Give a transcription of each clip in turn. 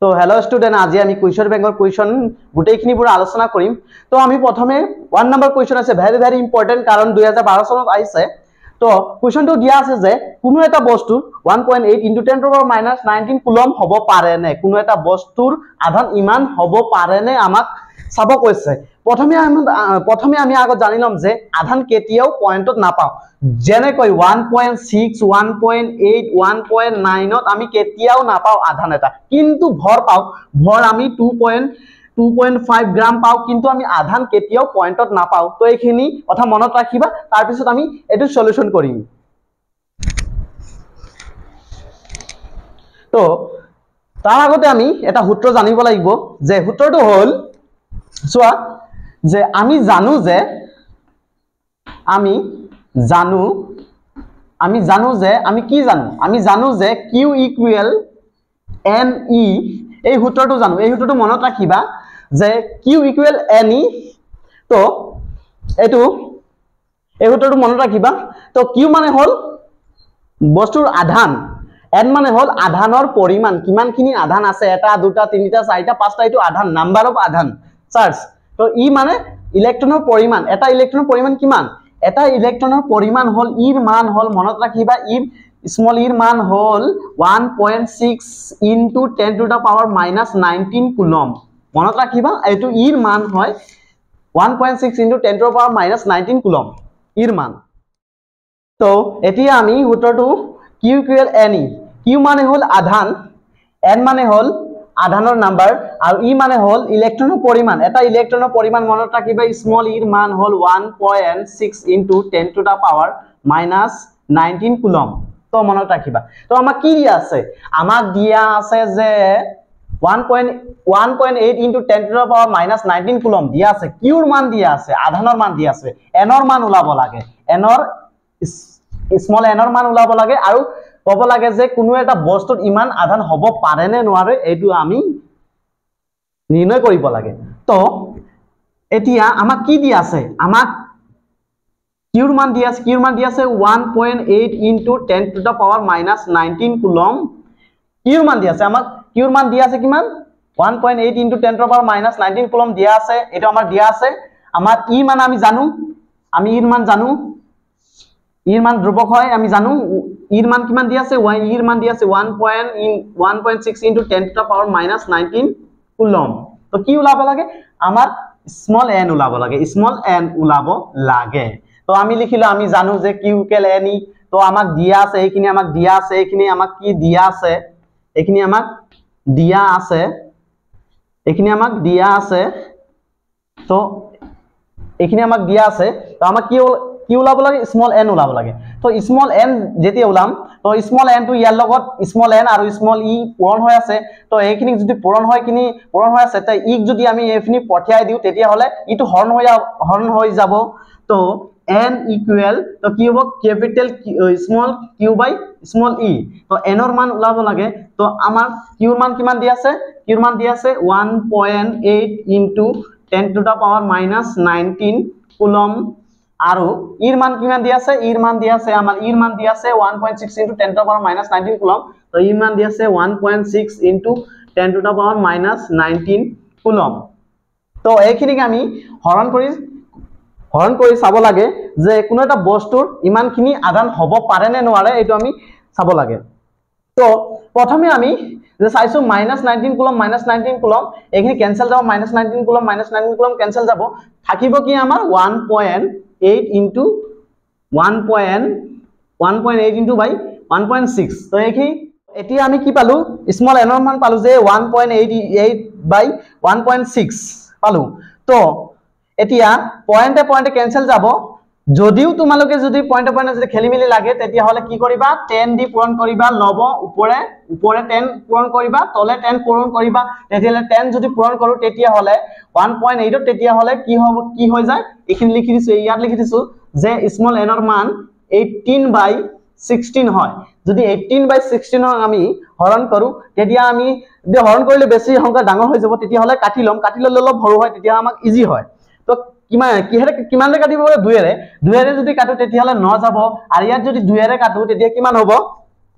তো hello' student, আজি আমি কুৱেশ্যন বেংকৰ কুৱেশ্যন গোটেইখিনিবোৰ আলোচনা কৰিম। তো আমি প্ৰথমে 1 নম্বৰ কুৱেশ্যন আছে, ভেৰি ভেৰি ইম্পৰ্টেণ্ট, কাৰণ 2012 চনত আহিছে। তো কুৱেশ্যনটো দিয়া আছে যে কোনো এটা বস্তুৰ 1.8 × 10⁻⁻19 কুলম হ'ব পাৰে নে? কোনো এটা বস্তুৰ আধান ইমান হ'ব পাৰে নে আমাক চাব কৈছে। প্ৰথমে আমি আগত জানি লম যে আধান কেতিয়াও পইণ্টত নাপাওঁ। যেনেকৈ 1.6, 1.8, 1.9 আমি কেতিয়াও নাপাওঁ আধান এটা, কিন্তু ভৰ পাওঁ। ভৰ আমি 2.5 গ্ৰাম পাওঁ, কিন্তু আমি আধান কেতিয়াও পইণ্টত নাপাওঁ। তো এইখিনি কথা মনত ৰাখিবা, তাৰপিছত আমি এইটো সলিউশন কৰিম। তো তাৰ আগতে আমি এটা সূত্ৰ জানিব লাগিব, যে সূত্ৰটো হ'ল চোৱা, যে আমি জানো যে Q ইকুৱেল NE, এই সূত্ৰটো জানো। এই সূত্ৰটো মনত ৰাখিবা যে Q ইকুৱেল NE। তো এই সূত্ৰটো মনত ৰাখিবা। তো Q মানে হ'ল বস্তুৰ আধান, N মানে হ'ল আধানৰ পৰিমাণ, কিমানখিনি আধান আছে, 1, 2, 3, 4, 5টা, এইটো আধান, নাম্বাৰ অফ আধান চাৰ্জ। তো ই মানে ইলেক্ট্ৰনৰ পৰিমাণ। এটা ইলেক্ট্ৰনৰ পৰিমাণ কিমান? এটা ইলেক্ট্ৰনৰ পৰিমাণ হ'ল, ইৰ মান হ'ল, মনত ৰাখিবা, স্মল ইৰ মান হ'ল 1.6 × 10⁻⁻19 কুলম। মনত ৰাখিবা, এইটো ইৰ মান হয় 1.6 × 10⁻⁻19 কুলম, ইৰ মান। তো এতিয়া আমি সূত্ৰটো Q ইকুৱেল NE, Q মানে হ'ল আধান, N মানে হ'ল আধানৰ নাম্বাৰ, আৰু ই মানে হ'ল ইলেক্ট্ৰনৰ পৰিমাণ। এটা ইলেক্ট্ৰনৰ পৰিমাণ মনত ৰাখিবা, স্মল ইৰ মান হ'ল 1.6 × 10⁻⁻19 কুলম। তো মনত ৰাখিবা। তো আমাক কি দিয়া আছে? আমাক দিয়া আছে যে 1.8 × 10⁻⁻19 কুলম দিয়া আছে। কিউৰ মান দিয়া আছে, আধানৰ মান দিয়া আছে, এনৰ মান ওলাব লাগে, স্মল এনৰ মান ওলাব লাগে, আৰু ক'ব লাগে যে কোনো এটা বস্তুত ইমান আধান হ'ব পাৰে নে নোৱাৰে, এইটো আমি নিৰ্ণয় কৰিব লাগে। তো এতিয়া আমাক কি দিয়া আছে? আমাক কিউৰ মান দিয়া আছে, 1.8 × 10⁻⁻19 কুলম কিউৰ মান দিয়া আছে। আমাক কিউৰ মান দিয়া আছে কিমান? 1.8 × 10⁻⁻19 কুলম দিয়া আছে। এইটো আমাৰ দিয়া আছে। আমাৰ ই মান আমি জানো, আমি ইৰ মান জানো, ইৰ মান ধ্ৰুৱক হয়, আমি জানো। ইৰ মান কিমান দিয়া আছে? ইৰ মান দিয়া আছে 1.6 × 10⁻⁻19 কুলম। তো কি ওলাব লাগে? আমাৰ স্মল এন ওলাব লাগে, স্মল এন ওলাব লাগে। তো আমি লিখিলো, আমি জানো যে Q ইকুৱেল NE। তো আমাক দিয়া আছে, এইখিনি আমাক দিয়া আছে, এইখিনি আমাক কি দিয়া আছে? এইখিনি আমাক দিয়া আছে, এইখিনি আমাক দিয়া আছে। তো এইখিনি আমাক দিয়া আছে। তো আমাক কি ওলাব লাগে? স্মল এন ওলাব লাগে। তো স্মল এন যেতিয়া ওলাম, তো স্মল এনটো ইয়াৰ লগত স্মল এন আৰু স্মল ই পূৰণ হৈ আছে। তো এইখিনি যদি পূৰণ হৈ আছে, তে ইক যদি আমি এইখিনি পঠিয়াই দিওঁ, তেতিয়াহ'লে ইটো হৰণ হৈ যাব। তো n ইকুৱেল, তো কি হ'ব? কেপিটেল স্মল কিউ বাই স্মল ই। তো এনৰ মান ওলাব লাগে। তো আমাৰ কিউৰ মান কিমান দিয়া আছে? কিউৰ মান দিয়া আছে 1.8 × 10⁻⁻19 কুলম, আৰু ইৰ মান কিমান দিয়া আছে? ইৰ মান দিয়া আছে 1.6 × 10⁻⁻19 কুলম। তো ইৰ মান দিয়া আছে 1.6 × 10⁻⁻19 কুলম। তো এইখিনিক আমি হৰণ কৰি চাব লাগে যে কোনো এটা বস্তুৰ ইমানখিনি আধান হ'ব পাৰে নে নোৱাৰে, এইটো আমি চাব লাগে। তো প্ৰথমে আমি যে চাইছো -19 কুলম, -19 কুলম, এইখিনি কেনসেল যাব, -19 কুলম, -19 কুলম কেনসেল যাব। থাকিব কি আমাৰ 1.8 × 1.6। তো এইখিনি এতিয়া আমি কি পালো? স্মল এনৰ মান পালো যে 1.8/1.6 পালো। তো এতিয়া পইণ্টে কেনসেল যাব। যদিও তোমালোকে যদি পইণ্টে যদি খেলি মেলি লাগে, তেতিয়াহ'লে কি কৰিবা? 10 দি পূৰণ কৰিবা, লব ওপৰে 10 পূৰণ কৰিবা, তলে 10 পূৰণ কৰিবা। তেতিয়াহ'লে 10 যদি পূৰণ কৰো, তেতিয়াহ'লে 1.8 তেতিয়াহ'লে কি হৈ যায়? এইখিনি লিখি দিছো, ইয়াত লিখি দিছো যে স্মল এনৰ মান 18/16 হয়। যদি 18/16 আমি হৰণ কৰো, তেতিয়া আমি হৰণ কৰিলে বেছি সংখ্যা ডাঙৰ হৈ যাব, তেতিয়াহ'লে কাটি ল'ম, কাটি ল'লে অলপ সৰু হয়, তেতিয়া আমাক ইজি হয়। তো কিমানে কাটিব পাৰে? 2ৰে যদি কাটো তেতিয়াহ'লে 9 যাব, আৰু ইয়াত যদি 2ৰে কাটো তেতিয়া কিমান হ'ব?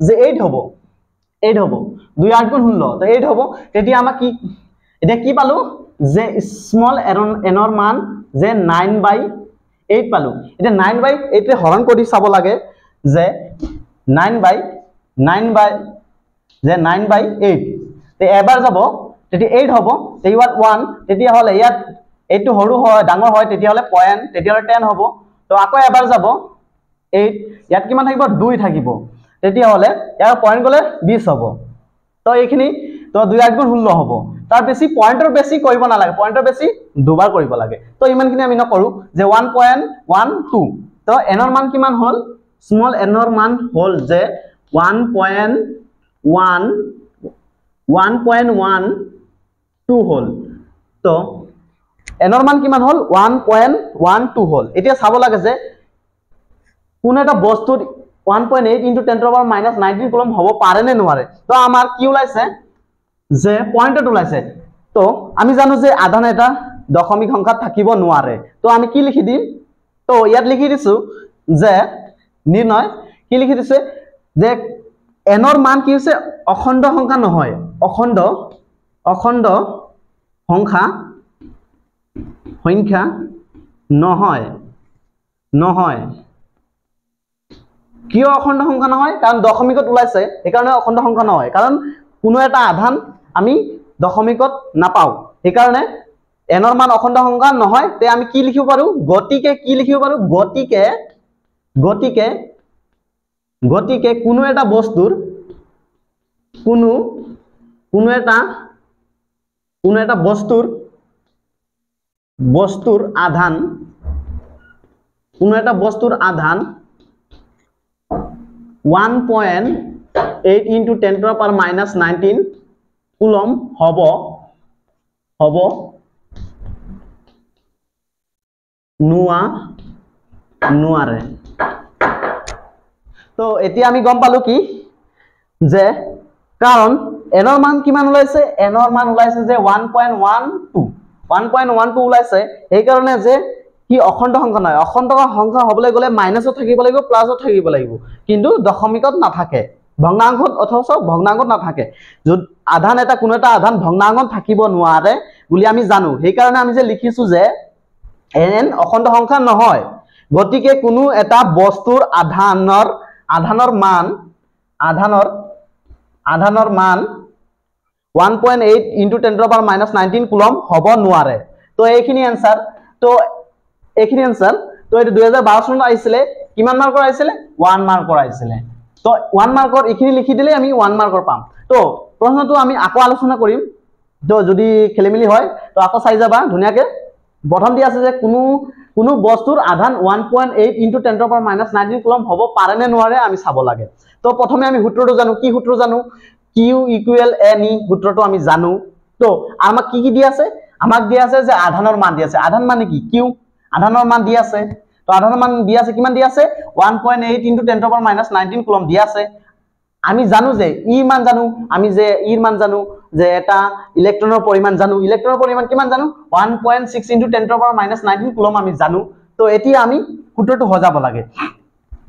যে 8 হ'ব। 8 হব 2 8 গুণ 16 তো 8 হব তেতিয়া আমাক কি এটা কি পালো যে স্মল n ৰ মান যে 9/8 পালো এটা 9/8 ৰে হৰণ কৰি চাব লাগে যে 9/8 তে এবাৰ যাব তেতিয়া 8 হ'ব তেতিয়া 1 তেতিয়া হলে ইয়াত 8 টো সৰু হয় ডাঙৰ হয় তেতিয়া হলে পয়েন্ট তেতিয়া হলে 10 হ'ব তো আকৌ এবাৰ যাব 8 ইয়াত কিমান থাকিব 2 থাকিব তেতিয়া হলে ইয়াৰ পয়েন্ট গলে 20 হ'ব তো এইখিনি তো 2 8 গুণ 16 হ'ব তাৰ বেছি পয়েন্টৰ বেছি কৰিব নালাগে পয়েন্টৰ বেছি দুবাৰ কৰিব লাগে তো ইমানখিনি আমি নকৰো যে 1.12 তো n ৰ মান কিমান হল স্মল n ৰ মান হল যে 1.12 হল তো n ৰ মান কিমান হল 1.12 হল এতিয়া চাব লাগে যে কোন এটা বস্তুৰ 1.8 into 10 to the power minus 19 coulomb হ'ব পাৰে নে নোৱাৰে তো আমাৰ কি ওলাইছে যে পয়েন্টত ওলাইছে তো আমি জানো যে আধান এটা দশমিক সংখ্যাত থাকিব নোৱাৰে তো আমি কি লিখি দিম তো ইয়াত লিখি দিছো যে নিৰ্ণয় কি লিখি দিছে যে n ৰ মান কি হৈছে অখণ্ড সংখ্যা নহয় অখণ্ড সংখ্যা নহয় কিয় অখণ্ড সংখ্যা নহয় কাৰণ দশমিকত ওলাইছে এই কাৰণে অখণ্ড সংখ্যা নহয় কাৰণ কোনো এটা আধান আমি দশমিকত নাপাও এই কাৰণে n ৰ মান অখণ্ড সংখ্যা নহয় তে আমি কি লিখিব পাৰো গতিকে কি লিখিব পাৰো গতিকে কোনো এটা বস্তুৰ কোনো এটা বস্তুৰ আধান 1.8 into 10 to the power minus 19 coulomb হ'ব নোৱাৰে তো এতিয়া আমি গম পালো কি যে কাৰণ n ৰ মান কিমান ওলাইছে n ৰ মান ওলাইছে যে 1.12 ওলাইছে এই কাৰণে যে কি অখণ্ড সংখ্যা নহয় অখণ্ড সংখ্যা হ'বলৈ গলে মাইনাসত থাকিব লাগিব প্লাসত থাকিব লাগিব কিন্তু দশমিকত নাথাকে ভগ্নাংশত অথচ ভগ্নাংশত নাথাকে যদি আধান এটা কোনো এটা আধান ভগ্নাংশত থাকিব নোৱাৰে বুলি আমি জানো সেই কাৰণে আমি যে লিখিছো যে n অখণ্ড সংখ্যা নহয় গতিকে কোনো এটা বস্তুৰ আধানৰ মান 1.8 into 10 to the power minus 19 coulomb হ'ব নোৱাৰে তো এইখিনি आंसर তো এইখিনি आंसर তো এই 2012 চনত আহিছিলে কিমান মাৰ্কৰ আহিছিলে 1 মাৰ্কৰ আহিছিলে তো 1 মাৰ্কৰ এইখিনি লিখি দিলে আমি 1 মাৰ্কৰ পাম তো প্ৰশ্নটো আমি আকৌ আলোচনা কৰিম তো যদি খেলিমেলি হয় তো আকৌ চাই যাবা ধুনিয়াকে প্ৰথম দি আছে যে কোনো বস্তুৰ আধান 1.8 into 10 to the power minus 19 coulomb হ'ব পাৰে নে নোৱাৰে আমি চাব লাগে তো প্ৰথমে আমি সূত্ৰটো জানো কি সূত্ৰ জানো q equal ne সূত্ৰটো আমি জানো তো আমাক কি দি আছে আমাক দি আছে যে আধানৰ মান দি আছে আধান মানে কি q আধানৰ মান দি আছে তো আধানৰ মান দি আছে কিমান দি আছে 1.8 into 10 to the power minus 19 coulomb দি আছে আমি জানো যে ই মান জানো আমি যে ইৰ মান জানো যে এটা ইলেক্ট্ৰনৰ পৰিমাণ জানো ইলেক্ট্ৰনৰ পৰিমাণ কিমান জানো 1.6 into 10 to the power minus 19 coulomb আমি জানো তো এতিয়া আমি সূত্ৰটো হজাব লাগে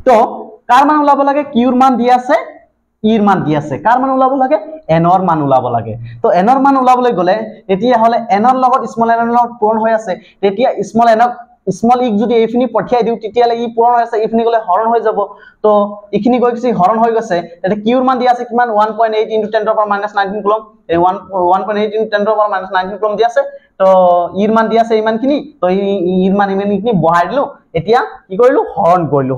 তো কাৰ মান ওলাব লাগে কিউৰ মান দি আছে ইৰ মান দি আছে কাৰ মান ওলাব লাগে n ৰ মান ওলাব লাগে তো n ৰ মান ওলাবলৈ গলে তেতিয়া হলে n ৰ লগত স্মল n ৰ লগত পূৰণ হৈ আছে তেতিয়া স্মল n স্মল ই যদি এইখিনি পঠিয়াই দিও তেতিয়া ই পূৰণ হৈ আছে ইখিনি গলে হৰণ হৈ যাব তো ইখিনি গৈছে হৰণ হৈ গৈছে তেতিয়া কিউৰ মান দি আছে কিমান 1.8 into 10 to the power minus 19 coulomb এই 1.8 into 10 to the power minus 19 coulomb দি আছে তো ইৰ মান দি আছে ইমানখিনি তো ইৰ মান ইমানখিনি বহাই দিলো এতিয়া কি কৰিলো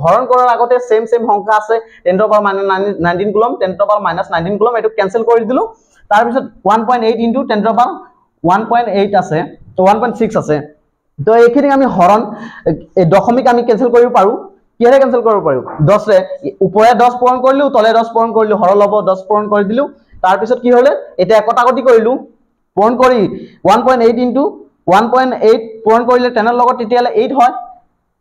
হৰণ কৰাৰ আগতে সেম সংখ্যা আছে 10 to the power minus 19 coulomb 10 to the power minus 19 coulomb এটো ক্যান্সেল কৰি দিলো তাৰ পিছত 1.8 into 10 to the power 1.8 আছে তো 1.6 আছে তো এইখিনি আমি হৰণ দশমিক আমি ক্যান্সেল কৰিব পাৰো কিহে ক্যান্সেল কৰিব পাৰো 10 ৰে উপৰে 10 পূৰণ কৰিলো তলে 10 পূৰণ কৰিলো হৰণ লব 10 পূৰণ কৰি দিলো তাৰ পিছত কি হলে এটা কটাকটি কৰিলো পূৰণ কৰি 1.8 into 1.8 পূৰণ কৰিলে 10 ৰ লগত তেতিয়ালে 8 হয়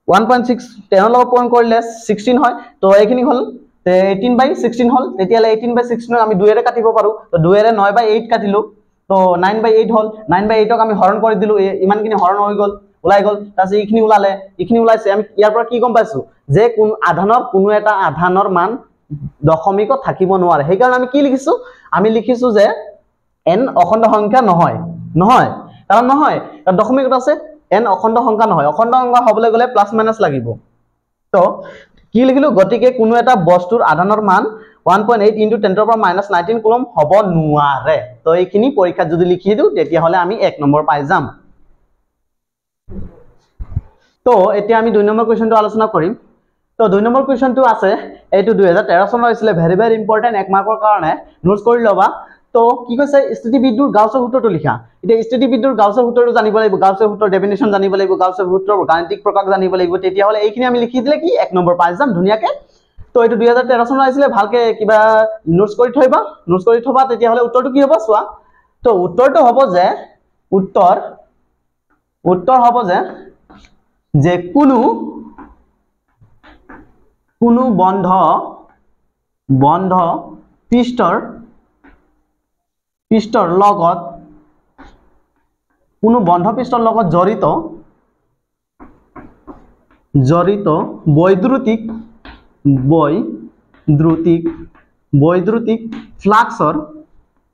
1.6 10 ৰ লগত পূৰণ কৰিলে 16 হয় তো এইখিনি হল 18/16 হল তেতিয়ালে 18/16 আমি 2 ৰে কাটিব পাৰো তো 2 ৰে 9/8 কাটিলো তো 9/8 হল 9/8 ক আমি হৰণ কৰি দিলো ইমানখিনি হৰণ হৈ গল ওলাই গল তাছে ইখিনি ওলাইছে আমি ইয়াৰ পৰা কি গম পাইছো যে কোন আধানৰ কোনো এটা আধানৰ মান দশমিকত থাকিব নোৱাৰে সেইকাৰণে আমি কি লিখিছো আমি লিখিছো যে n অখণ্ড সংখ্যা নহয় নহয় কাৰণ নহয় কাৰণ দশমিকত আছে n অখণ্ড সংখ্যা নহয় অখণ্ড সংখ্যা হ'বলৈ গলে প্লাস মাইনাস লাগিব তো কি লিখিলো গতিকে কোনো এটা বস্তুৰ আধানৰ মান 1.8 * 10⁻⁻19 কুলম হ'ব নোৱাৰে তো এইখিনি পৰীক্ষাত যদি লিখি দিও তেতিয়া হলে আমি 1 নম্বৰ পাই যাম তো এতিয়া আমি 2 নম্বৰ কোৱেশ্চনটো আলোচনা কৰিম তো 2 নম্বৰ কোৱেশ্চনটো আছে এইটো 2013 চনৰ হৈছিলে ভেৰি ভেৰি ইম্পৰ্টেন্ট 1 মাৰ্কৰ কাৰণে নোটছ কৰি লবা তো কি কৈছে স্থিতিবিদ্যুৎ গাউছৰ সূত্ৰটো লিখা এতিয়া স্থিতিবিদ্যুৎ গাউছৰ সূত্ৰটো জানিব লাগিব গাউছৰ সূত্ৰৰ ডেফিনিশ্যন জানিব লাগিব গাউছৰ সূত্ৰৰ গাণিতিক প্ৰকাশ জানিব লাগিব তেতিয়া হলে এইখিনি আমি লিখি দিলে কি 1 নম্বৰ পাই যাম ধুনিয়াকে তো এইটো 2013 চনৰ আছিলে ভালকে কিবা নোটছ কৰি থবা তেতিয়া হলে উত্তৰটো কি হ'ব চোৱা তো উত্তৰটো হ'ব যে উত্তৰ হ'ব যে কোনো বন্ধ পৃষ্ঠৰ লগত কোনো বন্ধ পৃষ্ঠৰ লগত জড়িত বৈদ্যুতিক ফ্লাক্সৰ পৰিমাণ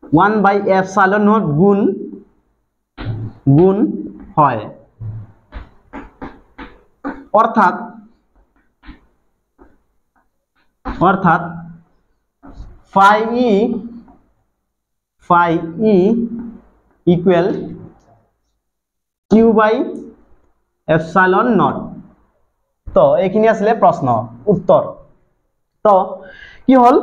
আধানৰ 1/ε0 গুণ হয় অৰ্থাৎ phi equal q/ε0 তো এইখিনি আসলে প্ৰশ্ন উত্তৰ তো কি হল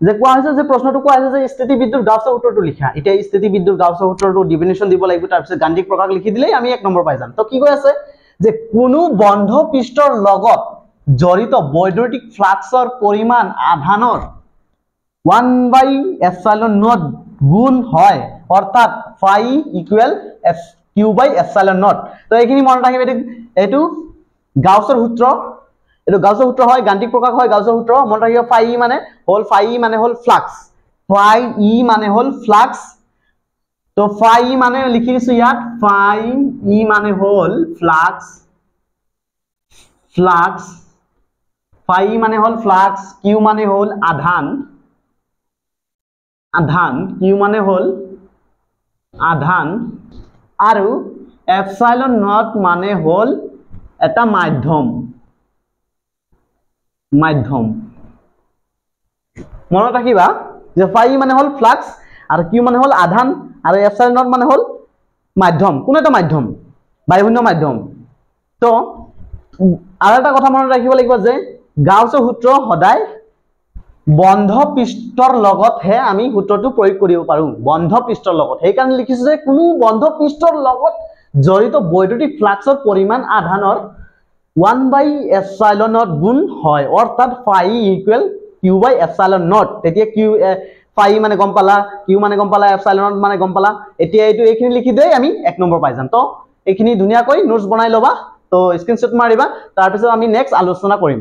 যে কোৱা হৈছে যে প্ৰশ্নটো কোৱা হৈছে যে স্থিতিবিদ্যুৎ গাউছৰ সূত্ৰটো লিখা এতিয়া স্থিতিবিদ্যুৎ গাউছৰ সূত্ৰটো ডেফিনিশ্যন দিব লাগিব তাৰ পিছত গাণিতিক প্ৰকাশ লিখি দিলেই আমি 1 নম্বৰ পাই যাম তো কি কৈ আছে যে কোনো বন্ধ পৃষ্ঠৰ লগত জড়িত বৈদ্যুতিক ফ্লাক্সৰ পৰিমাণ আধানৰ 1/ε0 গুণ হয় অৰ্থাৎ phi equal q/ε0 তো এইখিনি মনত ৰাখিব এইটো গাউছৰ সূত্ৰ এটো গাউছৰ সূত্ৰ হয় গাণিতিক প্ৰকাশ হয় গাউছৰ সূত্ৰ মনত ৰাখিব phi মানে হল ফ্লাক্স তো phi মানে লিখি দিছো ইয়াত phi মানে হল ফ্লাক্স phi মানে হল ফ্লাক্স q মানে হল আধান q মানে হল আধান আৰু ε0 মানে হল এটা মাধ্যম মনত ৰাখিবা যে phi মানে হল ফ্লাক্স আৰু q মানে হল আধান আৰু ε0 মানে হল মাধ্যম কোন এটা মাধ্যম বায়ুশূন্য মাধ্যম তো আৰু এটা কথা মনত ৰাখিব লাগিব যে গাউছৰ সূত্ৰ সদায় বন্ধ পৃষ্ঠৰ লগতহে আমি সূত্ৰটো প্ৰয়োগ কৰিব পাৰো বন্ধ পৃষ্ঠৰ লগত সেই কাৰণে লিখিছো যে কোনো বন্ধ পৃষ্ঠৰ লগত জড়িত বৈদ্যুতিক ফ্লাক্সৰ পৰিমাণ আধানৰ 1/ε0 গুণ হয় অৰ্থাৎ phi equal q/ε0 তেতিয়া q phi মানে গম পালা q মানে গম পালা ε0 মানে গম পালা এতিয়া এইখিনি লিখি দেই আমি 1 নম্বৰ পাই যাম তো এইখিনি ধুনিয়াকৈ নোটছ বনাই লবা তো স্ক্ৰিনশ্বট মাৰিবা তাৰ পিছত আমি নেক্সট আলোচনা কৰিম